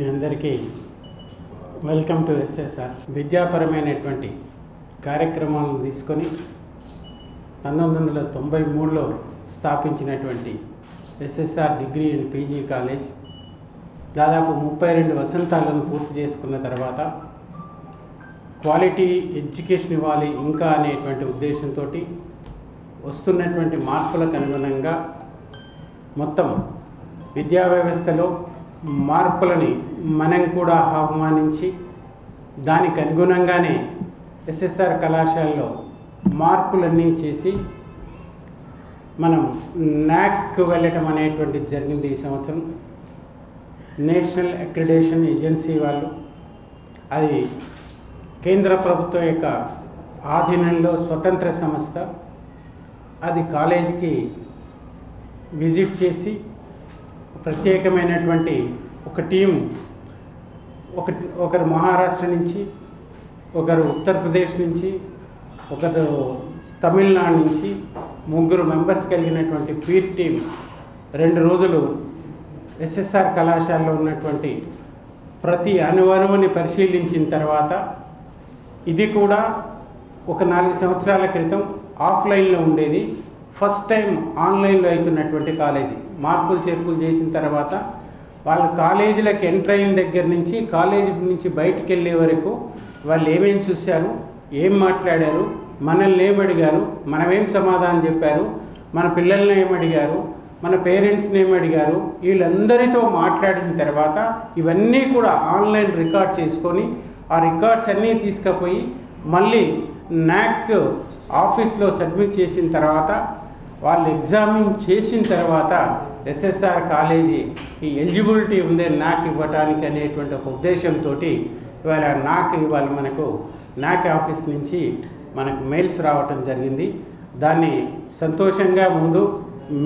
మీ అందరికీ welcome to SSR. విద్యాపరమైనటువంటి కార్యక్రమాలను తీసుకొని 1993లో స్థాపించినటువంటి SSR degree and PG college దాదాపు 32 వసంతాలను పూర్తి చేసుకున్న తర్వాత క్వాలిటీ ఎడ్యుకేషన్ ఇవ్వాలి ఇంకా అనేటువంటి ఉద్దేశంతో వస్తున్నటువంటి మార్పులకు అనుగుణంగా మొత్తం విద్యా వ్యవస్థలో మార్పులని మనం కూడా ఆహ్వానించి దానికి అనుగుణంగానే ఎస్ఎస్ఆర్ కళాశాలలో మార్పులన్నీ చేసి మనం నాక్ వెళ్ళటం అనేటువంటిది జరిగింది. ఈ సంవత్సరం నేషనల్ అక్రిడేషన్ ఏజెన్సీ వాళ్ళు, అది కేంద్ర ప్రభుత్వం యొక్క ఆధీనంలో స్వతంత్ర సంస్థ, అది కాలేజీకి విజిట్ చేసి ప్రత్యేకమైనటువంటి ఒక టీం, ఒకరు మహారాష్ట్ర నుంచి, ఒకరు ఉత్తరప్రదేశ్ నుంచి, ఒకరు తమిళనాడు నుంచి 3 మెంబర్స్ కలిగినటువంటి పీర్ టీం 2 రోజులు ఎస్ఎస్ఆర్ కళాశాలలో ఉన్నటువంటి ప్రతి అణువణువుని పరిశీలించిన తర్వాత, ఇది కూడా ఒక 4 సంవత్సరాల క్రితం ఆఫ్లైన్లో ఉండేది, ఫస్ట్ టైం ఆన్లైన్లో అవుతున్నటువంటి కాలేజీ. మార్పులు చేర్పులు చేసిన తర్వాత వాళ్ళు కాలేజీలకు ఎంటర్ అయిన దగ్గర నుంచి కాలేజీ నుంచి బయటికి వెళ్ళే వరకు వాళ్ళు ఏమేమి చూశారు, ఏం మాట్లాడారు, మనల్ని ఏమడిగారు, మనమేం సమాధానం చెప్పారు, మన పిల్లల్ని ఏమడిగారు, మన పేరెంట్స్ని ఏమడిగారు, వీళ్ళందరితో మాట్లాడిన తర్వాత ఇవన్నీ కూడా ఆన్లైన్ రికార్డ్ చేసుకొని ఆ రికార్డ్స్ అన్నీ తీసుకుపోయి మళ్ళీ నాక్ ఆఫీస్లో సబ్మిట్ చేసిన తర్వాత వాళ్ళు ఎగ్జామిన్ చేసిన తర్వాత ఎస్ఎస్ఆర్ కాలేజీకి ఎలిజిబిలిటీ ఉంది నాక్ ఇవ్వటానికి అనేటువంటి ఒక ఉద్దేశంతో ఇవాళ మనకు నాక్ ఆఫీస్ నుంచి మనకు మెయిల్స్ రావటం జరిగింది. దాన్ని సంతోషంగా ముందు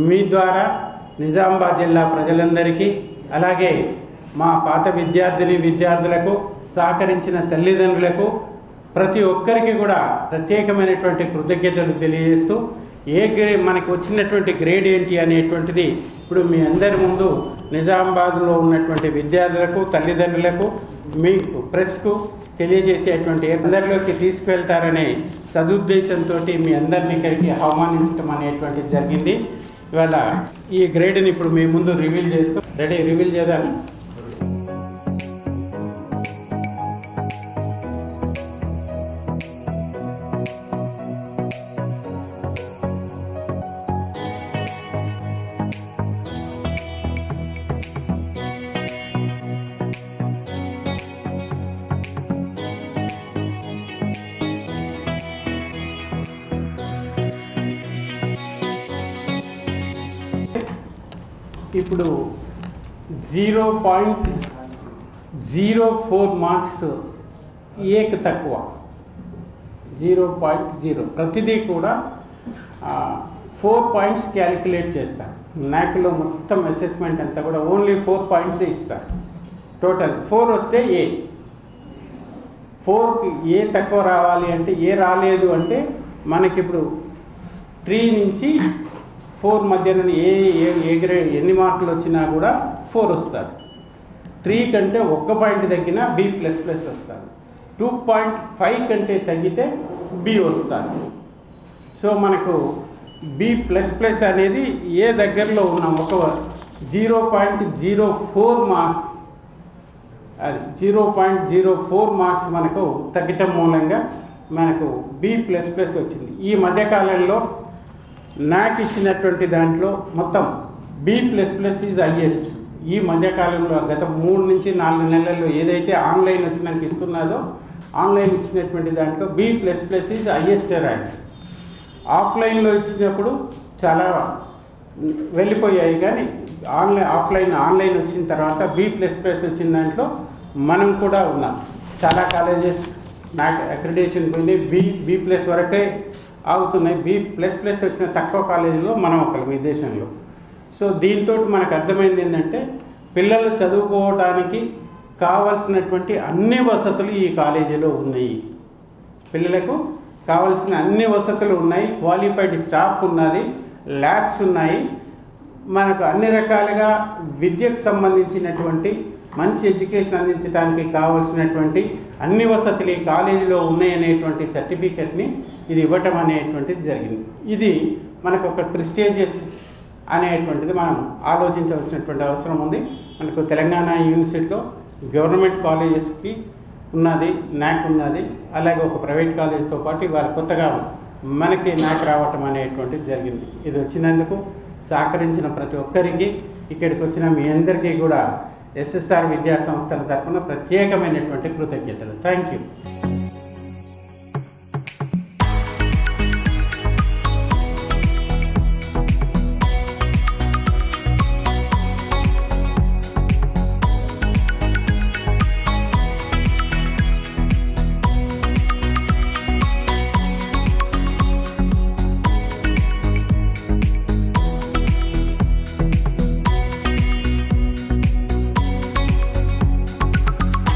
మీ ద్వారా నిజామాబాద్ జిల్లా ప్రజలందరికీ, అలాగే మా పాత విద్యార్థులకు, సహకరించిన తల్లిదండ్రులకు, ప్రతి ఒక్కరికి కూడా ప్రత్యేకమైనటువంటి కృతజ్ఞతలు తెలియజేస్తూ, మనకు వచ్చినటువంటి గ్రేడ్ ఏంటి అనేటువంటిది ఇప్పుడు మీ అందరి ముందు నిజామాబాద్లో ఉన్నటువంటి విద్యార్థులకు, తల్లిదండ్రులకు, మీకు ప్రెస్కు తెలియజేసేటువంటి అందరిలోకి తీసుకువెళ్తారనే సదుద్దేశంతో మీ అందరినీ ఇక్కడికి ఆహ్వానించడం అనేటువంటిది జరిగింది. ఇవాళ ఈ గ్రేడ్ని ఇప్పుడు మీ ముందు రివీల్ చేస్తూ రివీల్ చేద్దాం. ఇప్పుడు 0.04 మార్క్స్ ఏకి తక్కువ, 0.0 ప్రతిదీ కూడా 4 పాయింట్స్ క్యాలిక్యులేట్ చేస్తారు. నాక్లో మొత్తం అసెస్మెంట్ అంతా కూడా ఓన్లీ 4 పాయింట్సే ఇస్తారు. టోటల్ 4 వస్తే ఏ, 4కి ఏ తక్కువ రావాలి అంటే, ఏ రాలేదు అంటే మనకిప్పుడు 3 నుంచి 4 మధ్యన ఏ గ్రేడ్ ఎన్ని మార్కులు వచ్చినా కూడా 4 వస్తారు. 3 కంటే 1 పాయింట్ తగ్గినా B++ వస్తారు. 2.5 కంటే తగ్గితే B వస్తారు. సో మనకు B++ అనేది ఏ దగ్గరలో ఉన్న ఒక 0.04 మార్క్, అది 0.04 మార్క్స్ మనకు తగ్గటం మూలంగా మనకు B++ వచ్చింది. ఈ మధ్యకాలంలో నాక్ ఇచ్చినటువంటి దాంట్లో మొత్తం B++ ఈజ్ హైయెస్ట్. ఈ మధ్యకాలంలో గత 3 నుంచి 4 నెలల్లో ఏదైతే ఆన్లైన్ వచ్చినాక ఇస్తున్నాదో, ఆన్లైన్ ఇచ్చినటువంటి దాంట్లో B++ ఈజ్ హైయెస్ట్ ర్యాంక్. ఆఫ్లైన్లో ఇచ్చినప్పుడు చాలా వెళ్ళిపోయాయి, కానీ ఆన్లైన్ వచ్చిన తర్వాత B++ వచ్చిన దాంట్లో మనం కూడా ఉన్నాం. చాలా కాలేజెస్ నాక్ అక్రిడేషన్ పోయినాయి, B+ వరకే ఆగుతున్నాయి. B++ వచ్చిన తక్కువ కాలేజీలో మనం ఒకరు ఈ దేశంలో. సో దీంతో మనకు అర్థమైంది ఏంటంటే, పిల్లలు చదువుకోవడానికి కావాల్సినటువంటి అన్ని వసతులు ఈ కాలేజీలో ఉన్నాయి. పిల్లలకు కావాల్సిన అన్ని వసతులు ఉన్నాయి, క్వాలిఫైడ్ స్టాఫ్ ఉన్నది, ల్యాబ్స్ ఉన్నాయి, మనకు అన్ని రకాలుగా విద్యకు సంబంధించినటువంటి మంచి ఎడ్యుకేషన్ అందించడానికి కావాల్సినటువంటి అన్ని వసతులు ఈ కాలేజీలో ఉన్నాయనేటువంటి సర్టిఫికెట్ని ఇది ఇవ్వటం అనేటువంటిది జరిగింది. ఇది మనకు ఒక ప్రెస్టీజియస్ అనేటువంటిది మనం ఆలోచించవలసినటువంటి అవసరం ఉంది. మనకు తెలంగాణ యూనివర్సిటీలో గవర్నమెంట్ కాలేజెస్కి ఉన్నది, NAAC ఉన్నది, అలాగే ఒక ప్రైవేట్ కాలేజ్తో పాటు ఇవాళ కొత్తగా మనకి NAAC రావటం అనేటువంటిది జరిగింది. ఇది వచ్చినందుకు సహకరించిన ప్రతి ఒక్కరికి, ఇక్కడికి వచ్చిన మీ అందరికీ కూడా SSR విద్యా సంస్థల తరఫున ప్రత్యేకమైనటువంటి కృతజ్ఞతలు. Thank you.